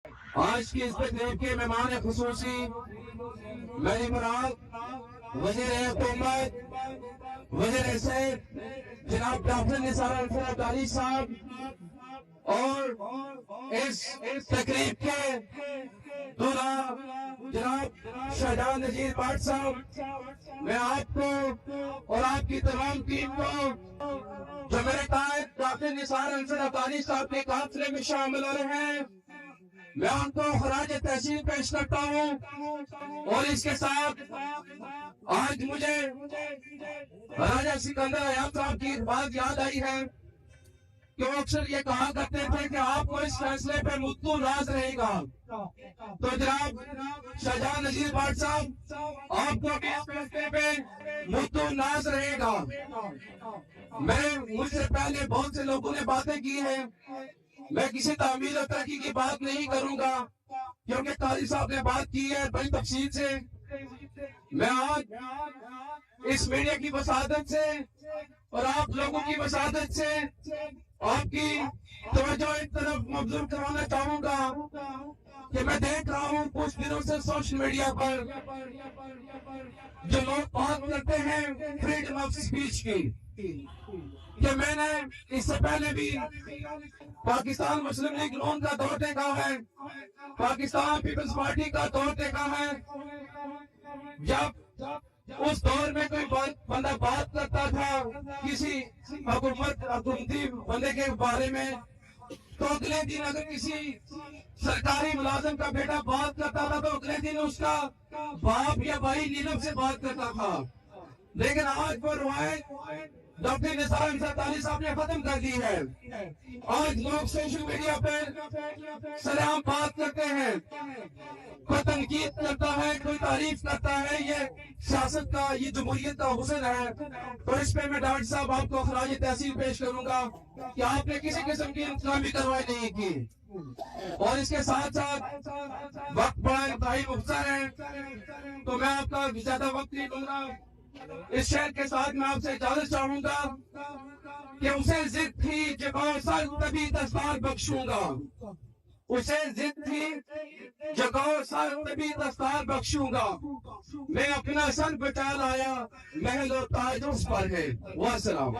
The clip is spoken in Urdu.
آج کی اس تقریب کے مہمان خصوصی میری مراد وزیر حکومت وزیر صحت جناب ڈاکٹر نثار انصر عبدالی صاحب اور اس تقریب کے دوران جناب شاہجہاں نذیر بٹ صاحب، میں آپ کو اور آپ کی تمام ٹیم کو جو میرے قائد ڈاکٹر نثار انصر عبدالی صاحب کے قافلے میں شامل ہو رہے ہیں، میں ان کو خراج تحسین پیش کرتا ہوں۔ اور اس کے ساتھ آج مجھے راجہ سکندر ایاب صاحب کی بات یاد آئی ہے کہ وہ اکثر یہ کہا کرتے تھے کہ آپ کو اس فیصلے پہ مدعو راز رہے گا۔ تو جناب شاہجہاں نذیر بٹ صاحب، آپ کو بھی اس فیصلے پہ مدعو ناز رہے گا۔ مجھ سے پہلے بہت سے لوگوں نے باتیں کی ہیں، میں کسی تعمیل و ترقی کی بات نہیں کروں گا کیونکہ قاضی صاحب نے بات کی ہے بڑی تفصیل سے۔ میں آج اس میڈیا کی وسادت سے اور آپ لوگوں کی وسادت سے آپ کی توجہ ایک طرف مبذول کروانا چاہوں گا کہ میں دیکھ رہا ہوں کچھ دنوں سے سوشل میڈیا پر جو لوگ بات کرتے ہیں فریڈم آف اسپیچ کی، کہ میں نے اس سے پہلے بھی پاکستان مسلم لیگ نون کا دور دیکھا ہے، پاکستان پیپلز پارٹی کا دور دیکھا ہے۔ جب اس دور میں کوئی بندہ بات کرتا تھا کسی حکومتی بندے کے بارے میں، تو اگلے دن اگر کسی سرکاری ملازم کا بیٹا بات کرتا تھا تو اگلے دن اس کا باپ یا بھائی نیلم سے بات کرتا تھا۔ لیکن آج وہ روایت ڈاکٹر نثار انصر عبدالی صاحب نے ختم کر دی ہے۔ آج لوگ سوشل میڈیا پہ سلام بات کرتے ہیں، کوئی تنقید کرتا ہے، کوئی تعریف کرتا ہے۔ یہ سیاست کا، یہ جمہوریت کا حسن ہے۔ تو اس پہ میں ڈاکٹر صاحب آپ کو خراج تحسین پیش کروں گا کہ آپ نے کسی قسم کی انتظامی کارروائی نہیں کی۔ اور اس کے ساتھ ساتھ وقت بڑا انتہائی مختصر ہے تو میں آپ کا زیادہ وقت نہیں دوں گا۔ اس شہر کے ساتھ میں آپ سے اجازت چاہوں گا کہ اسے ضد تھی جگہ سر تبھی دستار بخشوں گا، اسے ضد تھی جگہ سر تبھی دستار بخشوں گا، میں اپنا سر بچا لایا محل و تاج اس پر ہے۔ والسلام۔